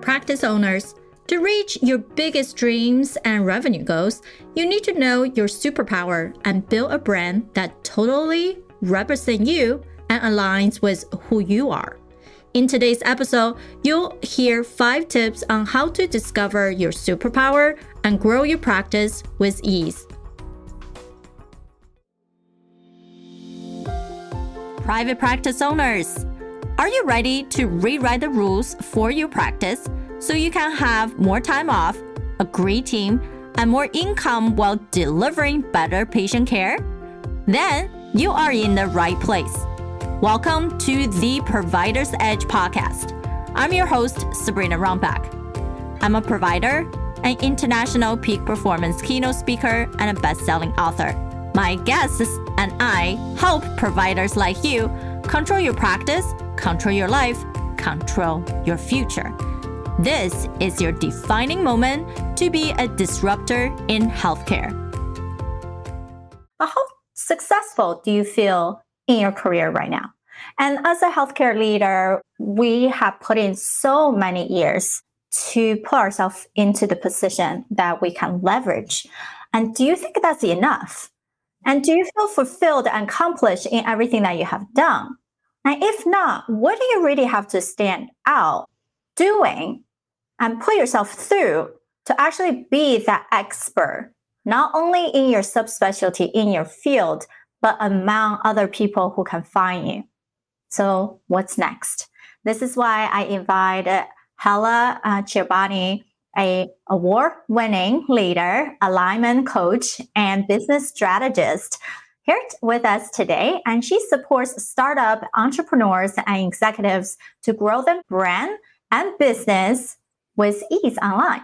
practice owners. To reach your biggest dreams and revenue goals, you need to know your superpower and build a brand that totally represents you and aligns with who you are. In today's episode, you'll hear 5 tips on how to discover your superpower and grow your practice with ease. Private practice owners, are you ready to rewrite the rules for your practice so you can have more time off, a great team, and more income while delivering better patient care? Then you are in the right place. Welcome to the Provider's Edge podcast. I'm your host, Sabrina Runbeck. I'm a provider, an international peak performance keynote speaker, and a best-selling author. My guests and I help providers like you control your practice, control your life, control your future. This is your defining moment to be a disruptor in healthcare. How successful do you feel in your career right now? And as a healthcare leader, we have put in so many years to put ourselves into the position that we can leverage. And do you think that's enough? And do you feel fulfilled and accomplished in everything that you have done? And if not, what do you really have to stand out doing and put yourself through to actually be that expert, not only in your subspecialty, in your field, but among other people who can find you? So what's next? This is why I invited Hala Chibani, an award-winning leader, alignment coach, and business strategist, here with us today. And she supports startup entrepreneurs and executives to grow their brand and business with ease online,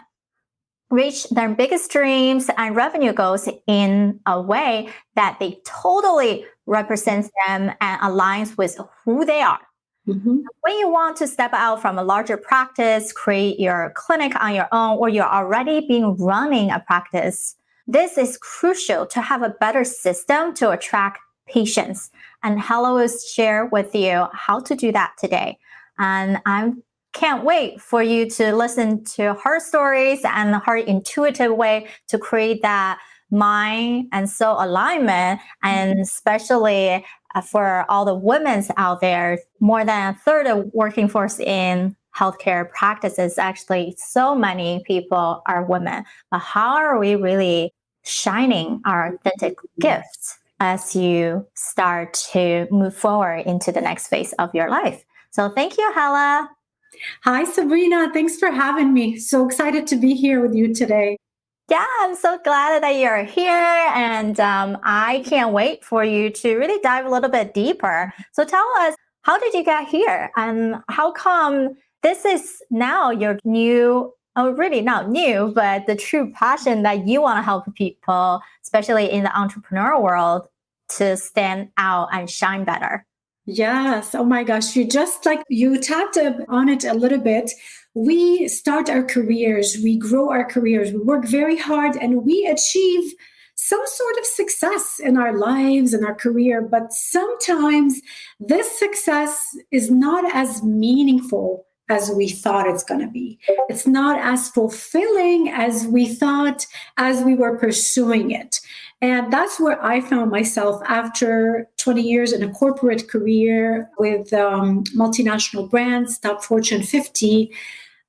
reach their biggest dreams and revenue goals in a way that they totally represents them and aligns with who they are. Mm-hmm. When you want to step out from a larger practice, create your clinic on your own, or you're already been running a practice, this is crucial to have a better system to attract patients. And Hala will share with you how to do that today. And I can't wait for you to listen to her stories and her intuitive way to create that mind and soul alignment, and especially for all the women out there, more than a third of working force in healthcare practices, actually so many people are women. But how are we really shining our authentic gifts as you start to move forward into the next phase of your life? So thank you, Hala. Hi, Sabrina. Thanks for having me. So excited to be here with you today. Yeah, I'm so glad that you're here, and I can't wait for you to really dive a little bit deeper. So tell us, how did you get here, and how come this is now your new, oh, really not new, but the true passion that you want to help people, especially in the entrepreneurial world, to stand out and shine better? Yes. Oh my gosh. You tapped on it a little bit. We start our careers, we grow our careers, we work very hard, and we achieve some sort of success in our lives and our career. But sometimes this success is not as meaningful as we thought it's going to be. It's not as fulfilling as we thought as we were pursuing it. And that's where I found myself after 20 years in a corporate career with multinational brands, top Fortune 50.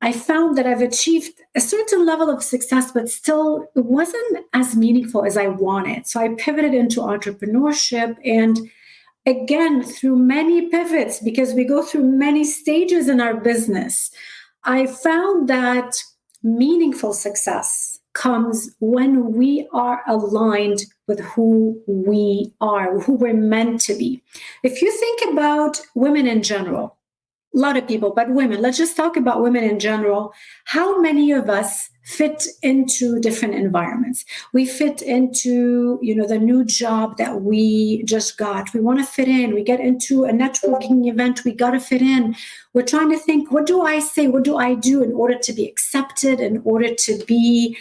I found that I've achieved a certain level of success, but still it wasn't as meaningful as I wanted. So I pivoted into entrepreneurship, and again, through many pivots, because we go through many stages in our business, I found that meaningful success comes when we are aligned with who we are, who we're meant to be. If you think about women in general, a lot of people, but women, let's just talk about women in general. How many of us fit into different environments? We fit into, the new job that we just got. We want to fit in. We get into a networking event. We got to fit in. We're trying to think, what do I say? What do I do in order to be accepted, in order to be,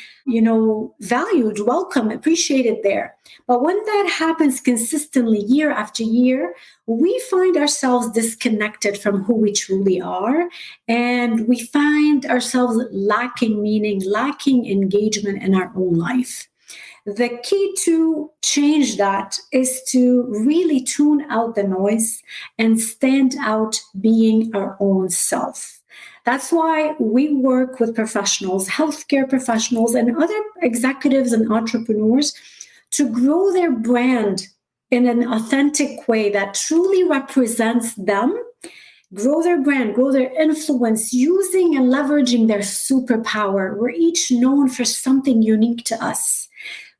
valued, welcome, appreciated there? But when that happens consistently year after year, we find ourselves disconnected from who we truly are. And we find ourselves lacking meaning, lacking engagement in our own life. The key to change that is to really tune out the noise and stand out being our own self. That's why we work with professionals, healthcare professionals, and other executives and entrepreneurs to grow their brand in an authentic way that truly represents them, grow their brand, grow their influence, using and leveraging their superpower. We're each known for something unique to us.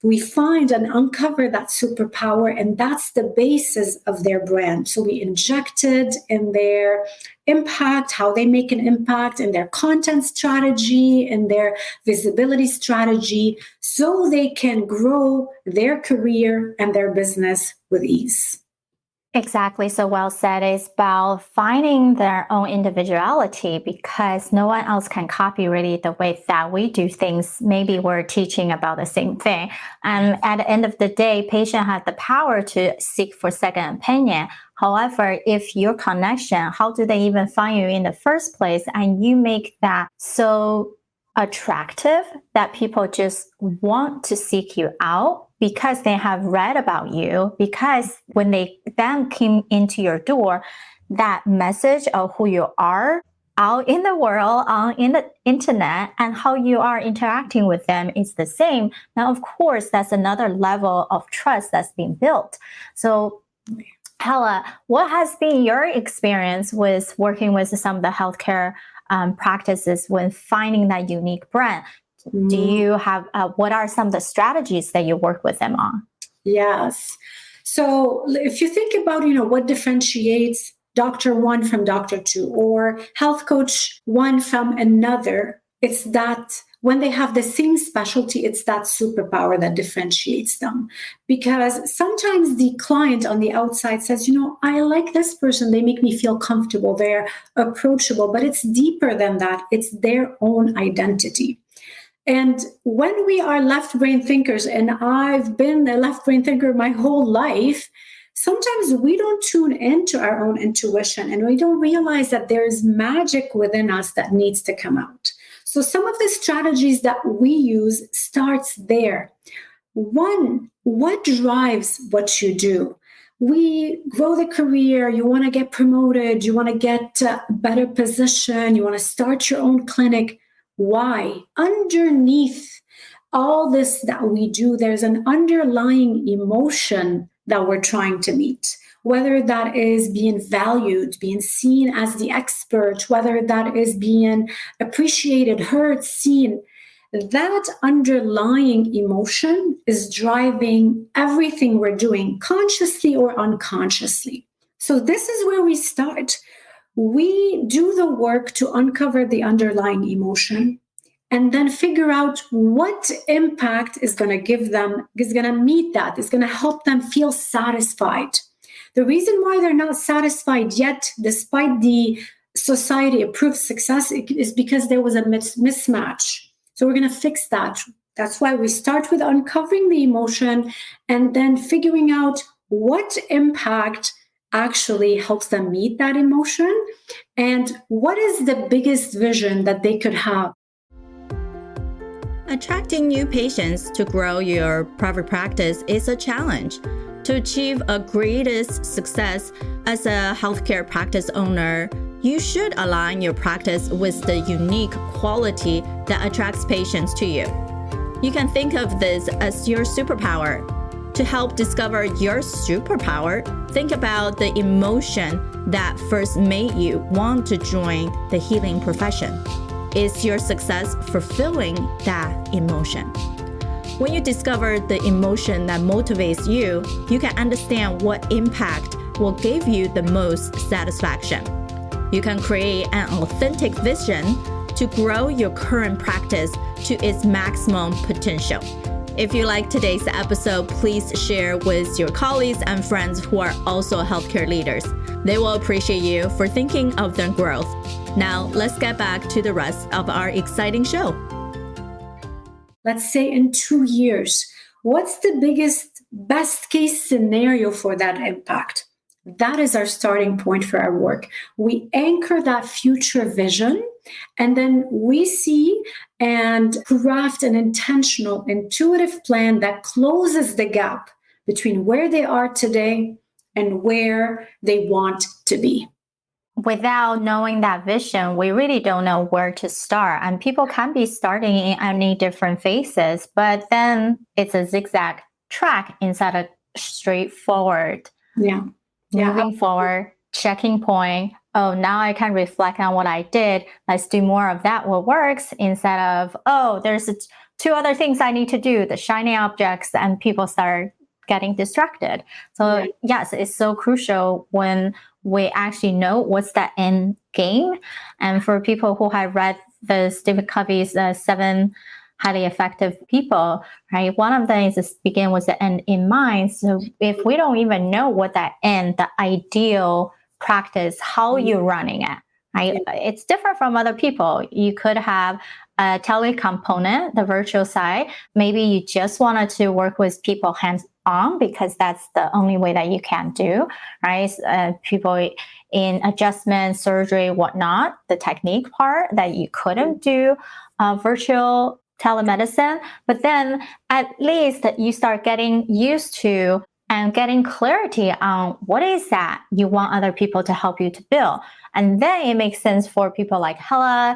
We find and uncover that superpower, and that's the basis of their brand. So we injected in their impact, how they make an impact, in their content strategy, in their visibility strategy, so they can grow their career and their business with ease. Exactly. So well said. It's about finding their own individuality, because no one else can copy really the way that we do things. Maybe we're teaching about the same thing. And at the end of the day, patient has the power to seek for second opinion. However, if your connection, how do they even find you in the first place? And you make that so attractive that people just want to seek you out because they have read about you, because when they then came into your door, that message of who you are out in the world, in the internet, and how you are interacting with them is the same. Now, of course, that's another level of trust that's being built. So Hala, what has been your experience with working with some of the healthcare practices when finding that unique brand? Do you have, what are some of the strategies that you work with them on? Yes. So if you think about, what differentiates Dr. 1 from Dr. 2 or health coach 1 from another, it's that when they have the same specialty, it's that superpower that differentiates them. Because sometimes the client on the outside says, I like this person. They make me feel comfortable. They're approachable, but it's deeper than that. It's their own identity. And when we are left brain thinkers, and I've been a left brain thinker my whole life, sometimes we don't tune into our own intuition, and we don't realize that there's magic within us that needs to come out. So some of the strategies that we use starts there. 1, what drives what you do? We grow the career, you want to get promoted, you want to get a better position, you want to start your own clinic. Why? Underneath all this that we do, there's an underlying emotion that we're trying to meet, whether that is being valued, being seen as the expert, whether that is being appreciated, heard, seen. That underlying emotion is driving everything we're doing, consciously or unconsciously. So this is where we start. We do the work to uncover the underlying emotion and then figure out what impact is going to give them, is going to meet that, is going to help them feel satisfied. The reason why they're not satisfied yet, despite the society-approved success, is because there was a mismatch. So we're going to fix that. That's why we start with uncovering the emotion and then figuring out what impact actually helps them meet that emotion, and what is the biggest vision that they could have. Attracting new patients to grow your private practice is a challenge. To achieve a greatest success as a healthcare practice owner, you should align your practice with the unique quality that attracts patients to you. You can think of this as your superpower. To help discover your superpower, think about the emotion that first made you want to join the healing profession. Is your success fulfilling that emotion? When you discover the emotion that motivates you, you can understand what impact will give you the most satisfaction. You can create an authentic vision to grow your current practice to its maximum potential. If you like today's episode, please share with your colleagues and friends who are also healthcare leaders. They will appreciate you for thinking of their growth. Now, let's get back to the rest of our exciting show. Let's say in 2 years, what's the biggest, best case scenario for that impact? That is our starting point for our work. We anchor that future vision, and then we see and craft an intentional, intuitive plan that closes the gap between where they are today and where they want to be. Without knowing that vision, we really don't know where to start. And people can be starting in any different phases, but then it's a zigzag track instead of straightforward. Moving forward, checking point. Oh, now I can reflect on what I did. Let's do more of that, what works, instead of, oh, there's 2 other things I need to do, the shiny objects, and people start getting distracted. So yes, it's so crucial when we actually know what's the end game. And for people who have read the Stephen Covey's 7 highly effective people, right? One of them is begin with the end in mind. So if we don't even know what that end, the ideal practice, how you're running it, right? It's different from other people. You could have a tele component, the virtual side. Maybe you just wanted to work with people hands-on because that's the only way that you can do, right? People in adjustment, surgery, whatnot, the technique part that you couldn't do virtual telemedicine, but then at least you start getting used to and getting clarity on what is that you want other people to help you to build. And then it makes sense for people like Hala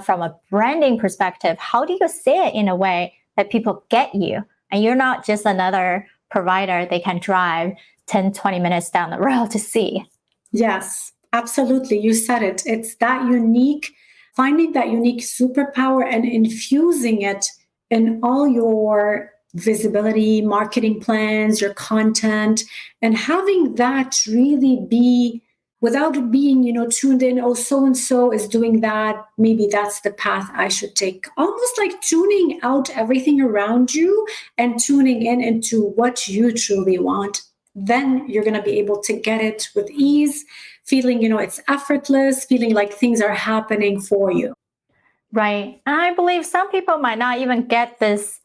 from a branding perspective. How do you say it in a way that people get you? And you're not just another provider they can drive 10, 20 minutes down the road to see. Yes, absolutely. You said it. It's that unique, finding that unique superpower and infusing it in all your visibility, marketing plans, your content, and having that really be without being, tuned in, oh, so-and-so is doing that. Maybe that's the path I should take. Almost like tuning out everything around you and tuning in into what you truly want. Then you're going to be able to get it with ease, feeling, it's effortless, feeling like things are happening for you. Right. And I believe some people might not even get this.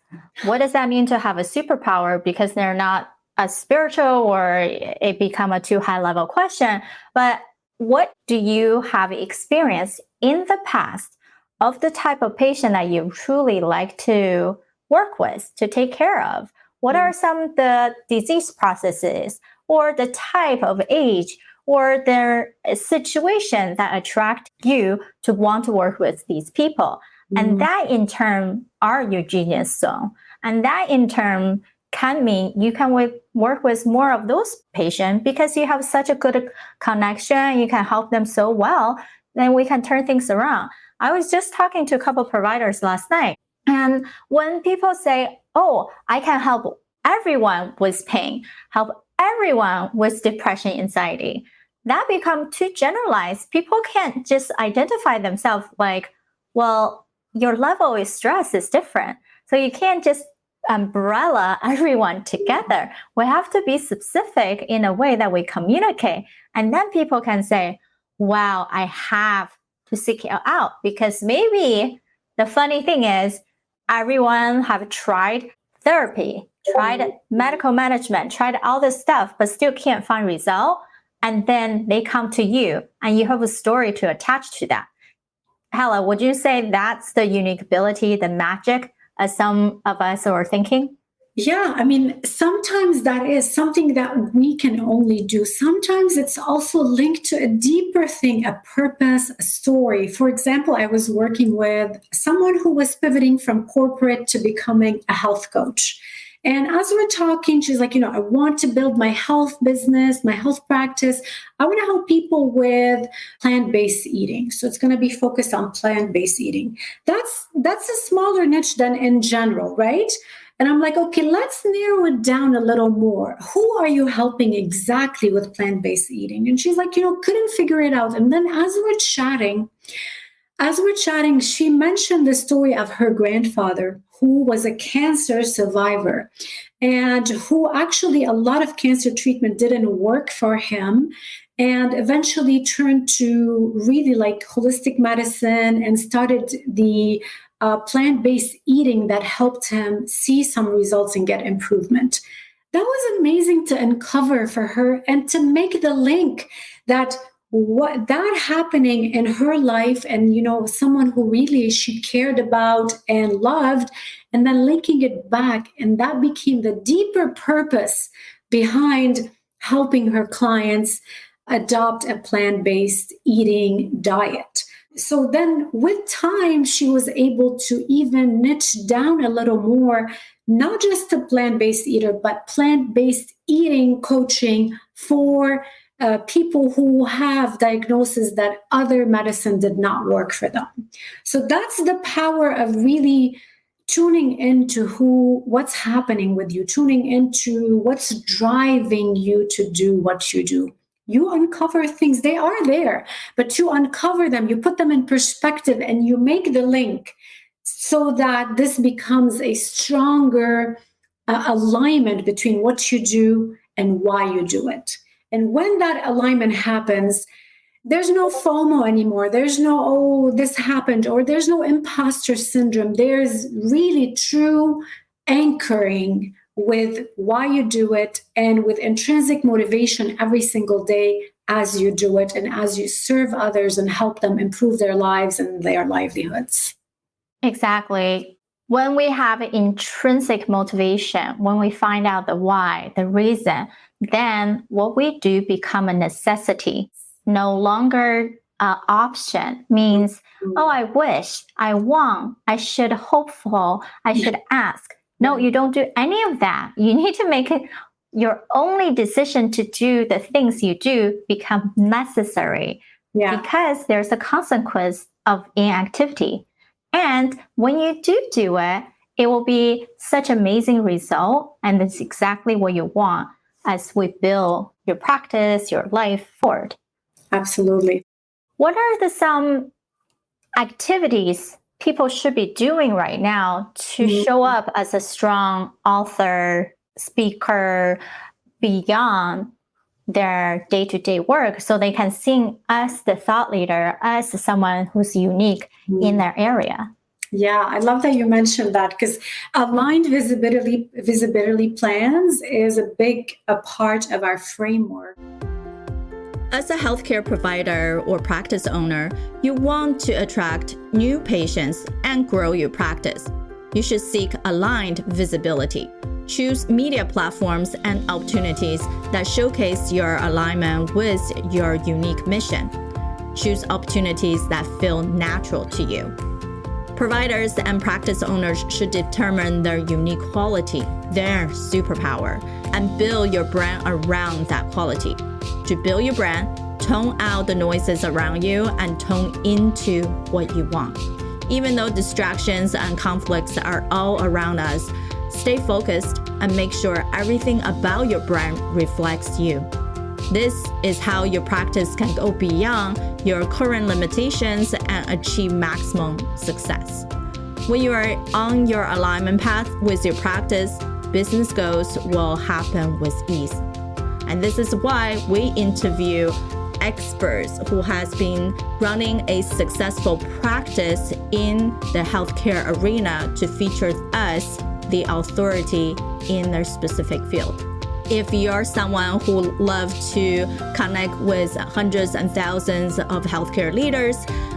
What does that mean to have a superpower? Because they're not as spiritual or it become a too high level question. But what do you have experienced in the past of the type of patient that you truly like to work with, to take care of? What are some of the disease processes or the type of age or their situation that attract you to want to work with these people? And that in turn are your genius zone. And that in turn can mean you can work with more of those patients because you have such a good connection. You can help them so well. Then we can turn things around. I was just talking to a couple of providers last night. And when people say, oh, I can help everyone with pain, help everyone with depression, anxiety, that becomes too generalized. People can't just identify themselves like, well, your level of stress is different. So you can't just umbrella everyone together. We have to be specific in a way that we communicate. And then people can say, wow, I have to seek it out. Because maybe the funny thing is everyone have tried therapy, tried medical management, tried all this stuff, but still can't find result. And then they come to you and you have a story to attach to that. Hala, would you say that's the unique ability, the magic, as some of us are thinking? Yeah, sometimes that is something that we can only do. Sometimes it's also linked to a deeper thing, a purpose, a story. For example, I was working with someone who was pivoting from corporate to becoming a health coach. And as we're talking, she's like, I want to build my health business, my health practice. I want to help people with plant-based eating. So it's going to be focused on plant-based eating. That's a smaller niche than in general, right? And I'm like, okay, let's narrow it down a little more. Who are you helping exactly with plant-based eating? And she's like, couldn't figure it out. And then as we're chatting, As we're chatting, she mentioned the story of her grandfather, who was a cancer survivor and who actually a lot of cancer treatment didn't work for him, and eventually turned to really like holistic medicine and started the plant-based eating that helped him see some results and get improvement. That was amazing to uncover for her and to make the link that what that happening in her life, and someone who really she cared about and loved, and then linking it back, and that became the deeper purpose behind helping her clients adopt a plant-based eating diet. So then with time, she was able to even niche down a little more, not just a plant-based eater, but plant-based eating coaching for people who have diagnoses that other medicine did not work for them. So that's the power of really tuning into what's happening with you, tuning into what's driving you to do what you do. You uncover things, they are there, but to uncover them, you put them in perspective and you make the link so that this becomes a stronger alignment between what you do and why you do it. And when that alignment happens, there's no FOMO anymore. There's no, oh, this happened, or there's no imposter syndrome. There's really true anchoring with why you do it and with intrinsic motivation every single day as you do it and as you serve others and help them improve their lives and their livelihoods. Exactly. When we have intrinsic motivation, when we find out the why, the reason, then what we do become a necessity, no longer an option. Means, oh, I wish, I want, I should hopeful, I should ask. No, you don't do any of that. You need to make it your only decision to do the things you do become necessary because there's a consequence of inactivity. And when you do it, it will be such amazing result. And it's exactly what you want as we build your practice, your life forward. Absolutely. What are some activities people should be doing right now to show up as a strong author, speaker beyond their day-to-day work, so they can see us, the thought leader, as someone who's unique in their area? Yeah, I love that you mentioned that, because aligned visibility plans is a part of our framework. As a healthcare provider or practice owner, you want to attract new patients and grow your practice. You should seek aligned visibility. Choose media platforms and opportunities that showcase your alignment with your unique mission. Choose opportunities that feel natural to you. Providers and practice owners should determine their unique quality, their superpower, and build your brand around that quality. To build your brand, tone out the noises around you and tone into what you want. Even though distractions and conflicts are all around us, stay focused and make sure everything about your brand reflects you. This is how your practice can go beyond your current limitations and achieve maximum success. When you are on your alignment path with your practice, business goals will happen with ease. And this is why we interview experts who has been running a successful practice in the healthcare arena to feature us, the authority in their specific field. If you're someone who loves to connect with hundreds and thousands of healthcare leaders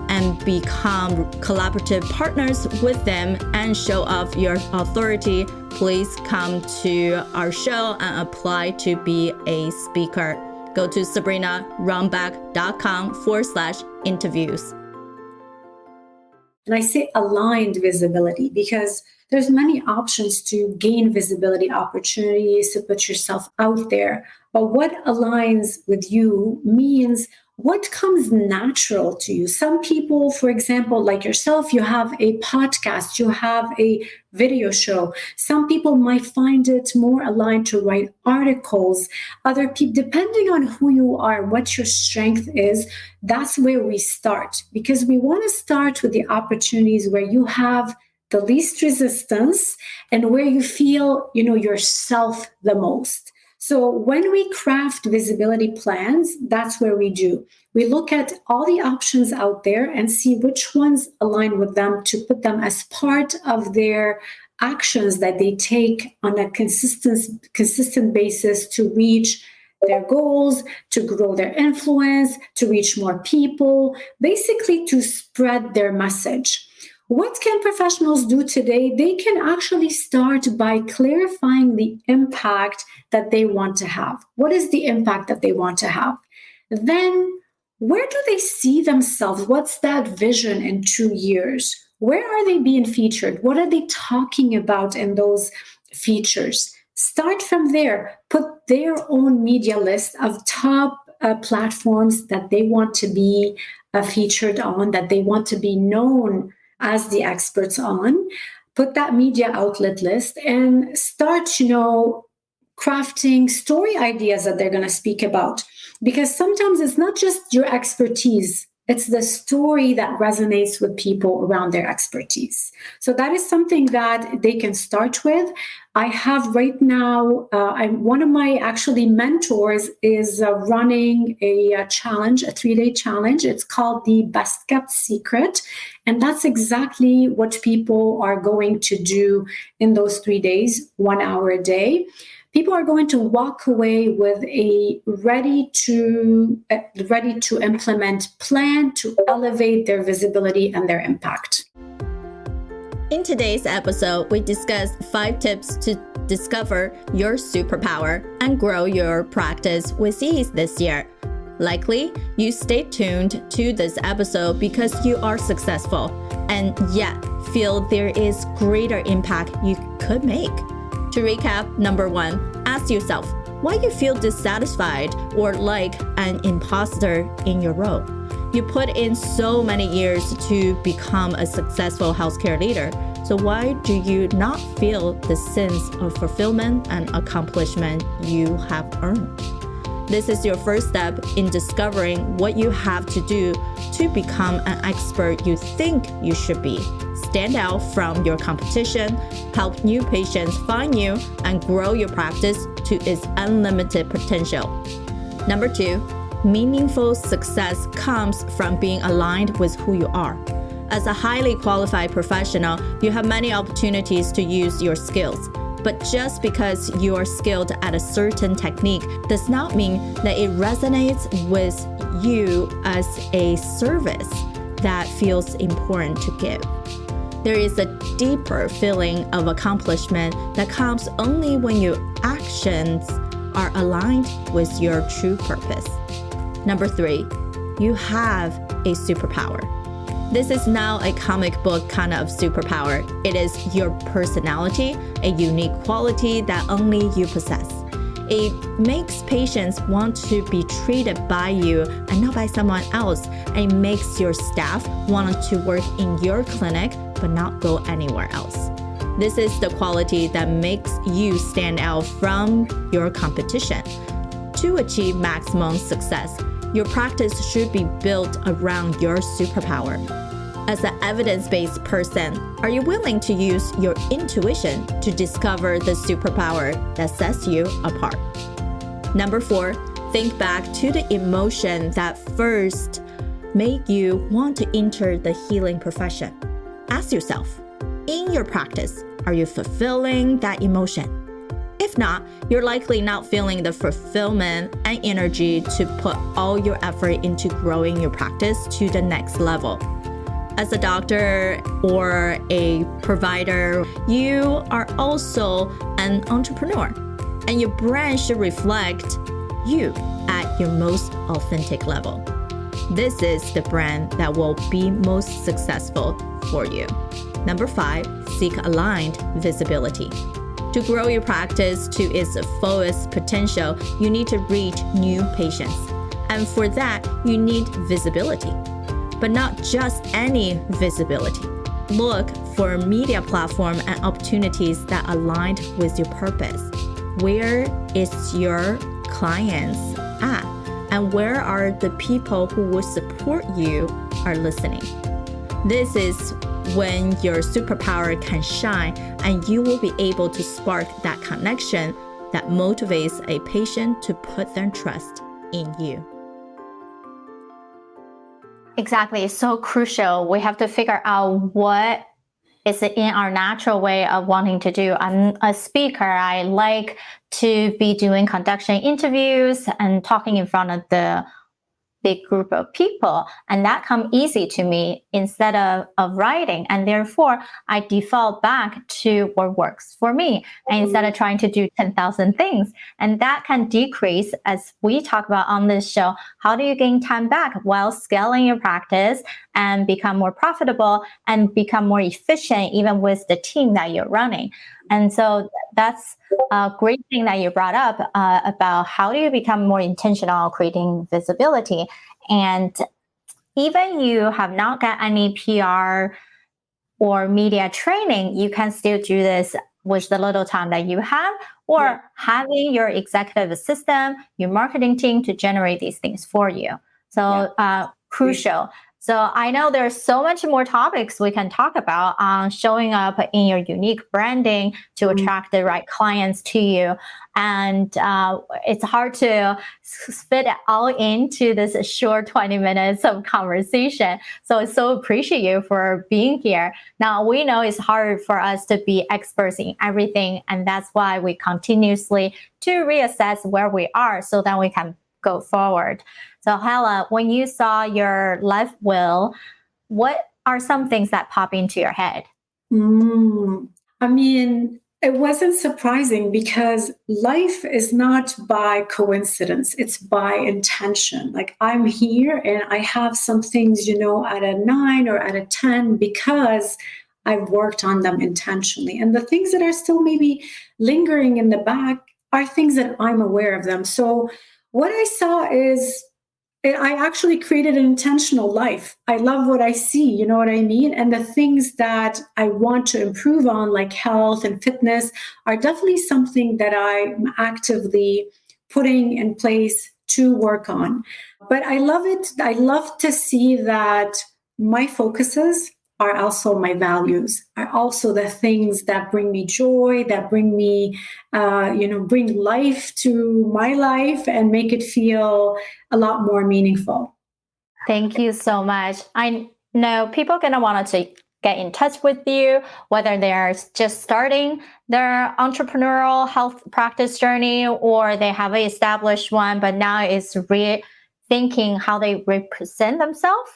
and become collaborative partners with them and show off your authority, please come to our show and apply to be a speaker. Go to sabrinarunbeck.com/interviews. And I say aligned visibility because there's many options to gain visibility, opportunities to put yourself out there. But what aligns with you means what comes natural to you. Some people, for example, like yourself, you have a podcast, you have a video show. Some people might find it more aligned to write articles. Other people, depending on who you are, what your strength is, that's where we start, because we want to start with the opportunities where you have the least resistance and where you feel, yourself the most. So when we craft visibility plans, that's where we do. We look at all the options out there and see which ones align with them to put them as part of their actions that they take on a consistent basis to reach their goals, to grow their influence, to reach more people, basically to spread their message. What can professionals do today? They can actually start by clarifying the impact that they want to have. What is the impact that they want to have? Then, where do they see themselves? What's that vision in 2 years? Where are they being featured? What are they talking about in those features? Start from there. Put their own media list of top platforms that they want to be featured on, that they want to be known as the experts on. Put that media outlet list and start, crafting story ideas that they're going to speak about. Because sometimes it's not just your expertise, it's the story that resonates with people around their expertise. So that is something that they can start with. I have right now, one of my actually mentors is running a challenge, a 3-day challenge. It's called the Best Kept Secret. And that's exactly what people are going to do in those 3 days, 1 hour a day. People are going to walk away with a ready to implement plan to elevate their visibility and their impact. In today's episode, we discussed 5 tips to discover your superpower and grow your practice with ease this year. Likely, you stayed tuned to this episode because you are successful and yet feel there is greater impact you could make. To recap, number 1, ask yourself why you feel dissatisfied or like an imposter in your role. You put in so many years to become a successful healthcare leader, so why do you not feel the sense of fulfillment and accomplishment you have earned? This is your first step in discovering what you have to do to become an expert you think you should be. Stand out from your competition, help new patients find you, and grow your practice to its unlimited potential. Number 2, meaningful success comes from being aligned with who you are. As a highly qualified professional, you have many opportunities to use your skills. But just because you are skilled at a certain technique does not mean that it resonates with you as a service that feels important to give. There is a deeper feeling of accomplishment that comes only when your actions are aligned with your true purpose. Number 3, you have a superpower. This is now a comic book kind of superpower. It is your personality, a unique quality that only you possess. It makes patients want to be treated by you and not by someone else. It makes your staff want to work in your clinic but not go anywhere else. This is the quality that makes you stand out from your competition. To achieve maximum success, your practice should be built around your superpower. As an evidence-based person, are you willing to use your intuition to discover the superpower that sets you apart? Number 4, think back to the emotion that first made you want to enter the healing profession. Ask yourself, in your practice, are you fulfilling that emotion? If not, you're likely not feeling the fulfillment and energy to put all your effort into growing your practice to the next level. As a doctor or a provider, you are also an entrepreneur, and your brand should reflect you at your most authentic level. This is the brand that will be most successful for you. Number 5, seek aligned visibility. To grow your practice to its fullest potential, you need to reach new patients. And for that, you need visibility, but not just any visibility. Look for media platform and opportunities that aligned with your purpose. Where is your clients at? And where are the people who will support you are listening? This is when your superpower can shine, and you will be able to spark that connection that motivates a patient to put their trust in you. Exactly. It's so crucial. We have to figure out what is in our natural way of wanting to do. I'm a speaker. I like to be conducting interviews and talking in front of the big group of people, and that come easy to me instead of writing, and therefore I default back to what works for me, and instead of trying to do 10,000 things. And that can decrease, as we talk about on this show, how do you gain time back while scaling your practice and become more profitable and become more efficient even with the team that you're running. And so that's a great thing that you brought up about how do you become more intentional creating visibility. And even you have not got any PR or media training, you can still do this with the little time that you have, or having your executive assistant, your marketing team to generate these things for you. So crucial. So I know there's so much more topics we can talk about on showing up in your unique branding to attract the right clients to you. And it's hard to fit it all into this short 20 minutes of conversation. So I so appreciate you for being here. Now, we know it's hard for us to be experts in everything. And that's why we continuously to reassess where we are so that we can go forward. So Hala, when you saw your life wheel, what are some things that pop into your head? I mean, it wasn't surprising because life is not by coincidence. It's by intention. Like, I'm here and I have some things, at a 9 or at a 10 because I've worked on them intentionally. And the things that are still maybe lingering in the back are things that I'm aware of them. So what I saw is I actually created an intentional life. I love what I see, you know what I mean? And the things that I want to improve on, like health and fitness, are definitely something that I'm actively putting in place to work on. But I love it. I love to see that my focuses are also my values, are also the things that bring me joy, that bring me, bring life to my life and make it feel a lot more meaningful. Thank you so much. I know people are going to want to get in touch with you, whether they're just starting their entrepreneurial health practice journey or they have an established one, but now it's rethinking how they represent themselves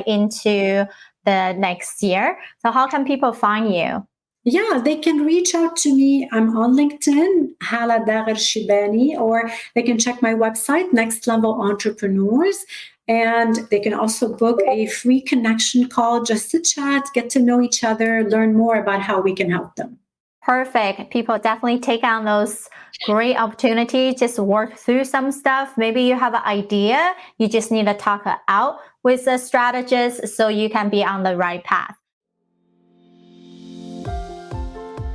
into the next year. So how can people find you? Yeah, they can reach out to me. I'm on LinkedIn, Hala Chibani, or they can check my website, Next Level Entrepreneurs. And they can also book a free connection call just to chat, get to know each other, learn more about how we can help them. Perfect. People definitely take on those great opportunities. Just work through some stuff. Maybe you have an idea. You just need to talk it out with a strategist so you can be on the right path.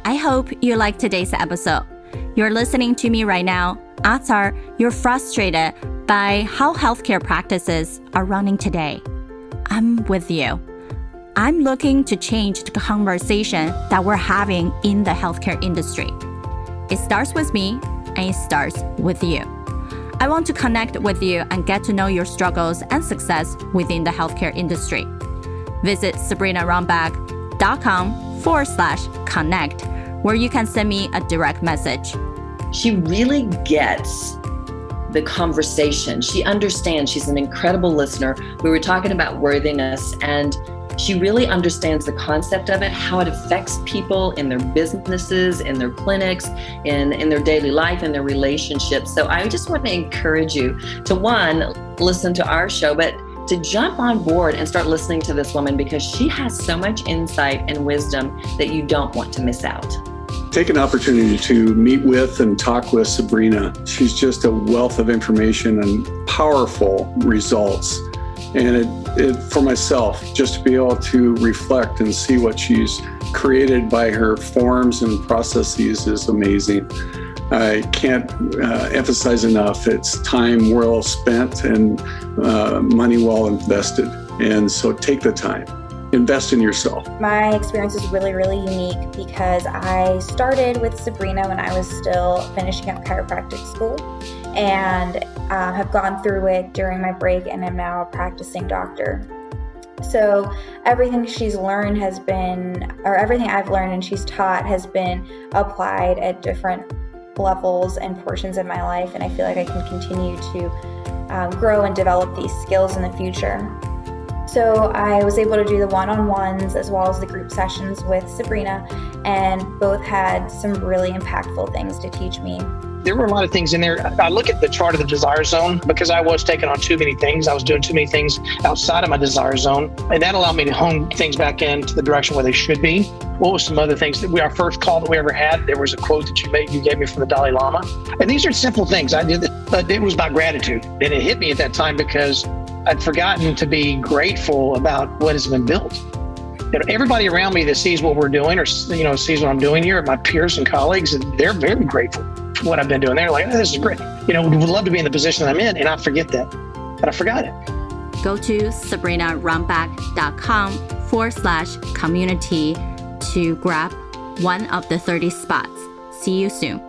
I hope you liked today's episode. You're listening to me right now. Odds are you're frustrated by how healthcare practices are running today. I'm with you. I'm looking to change the conversation that we're having in the healthcare industry. It starts with me and it starts with you. I want to connect with you and get to know your struggles and success within the healthcare industry. Visit sabrinarunbeck.com/connect, where you can send me a direct message. She really gets the conversation. She understands. She's an incredible listener. We were talking about worthiness, and she really understands the concept of it, how it affects people in their businesses, in their clinics, in their daily life, in their relationships. So I just want to encourage you to, one, listen to our show, but to jump on board and start listening to this woman, because she has so much insight and wisdom that you don't want to miss out. take an opportunity to meet with and talk with Sabrina. She's just a wealth of information and powerful results. And for myself, just to be able to reflect and see what she's created by her forms and processes is amazing. I can't emphasize enough. It's time well spent and money well invested. And so take the time. Invest in yourself. My experience is really, really unique because I started with Sabrina when I was still finishing up chiropractic school and have gone through it during my break and am now a practicing doctor. So everything she's learned has been, or everything I've learned and she's taught has been applied at different levels and portions of my life. And I feel like I can continue to grow and develop these skills in the future. So I was able to do the one-on-ones as well as the group sessions with Sabrina, and both had some really impactful things to teach me. There were a lot of things in there. I look at the chart of the desire zone because I was taking on too many things. I was doing too many things outside of my desire zone. And that allowed me to hone things back into the direction where they should be. What was some other things that our first call that we ever had? There was a quote that you gave me from the Dalai Lama. And these are simple things. I did, but it was about gratitude. And it hit me at that time because I'd forgotten to be grateful about what has been built. You know, everybody around me that sees what we're doing or, sees what I'm doing here, my peers and colleagues, and they're very grateful for what I've been doing. They're like, oh, this is great. Would love to be in the position that I'm in. And I forget that, but I forgot it. Go to sabrinarunbeck.com/community to grab one of the 30 spots. See you soon.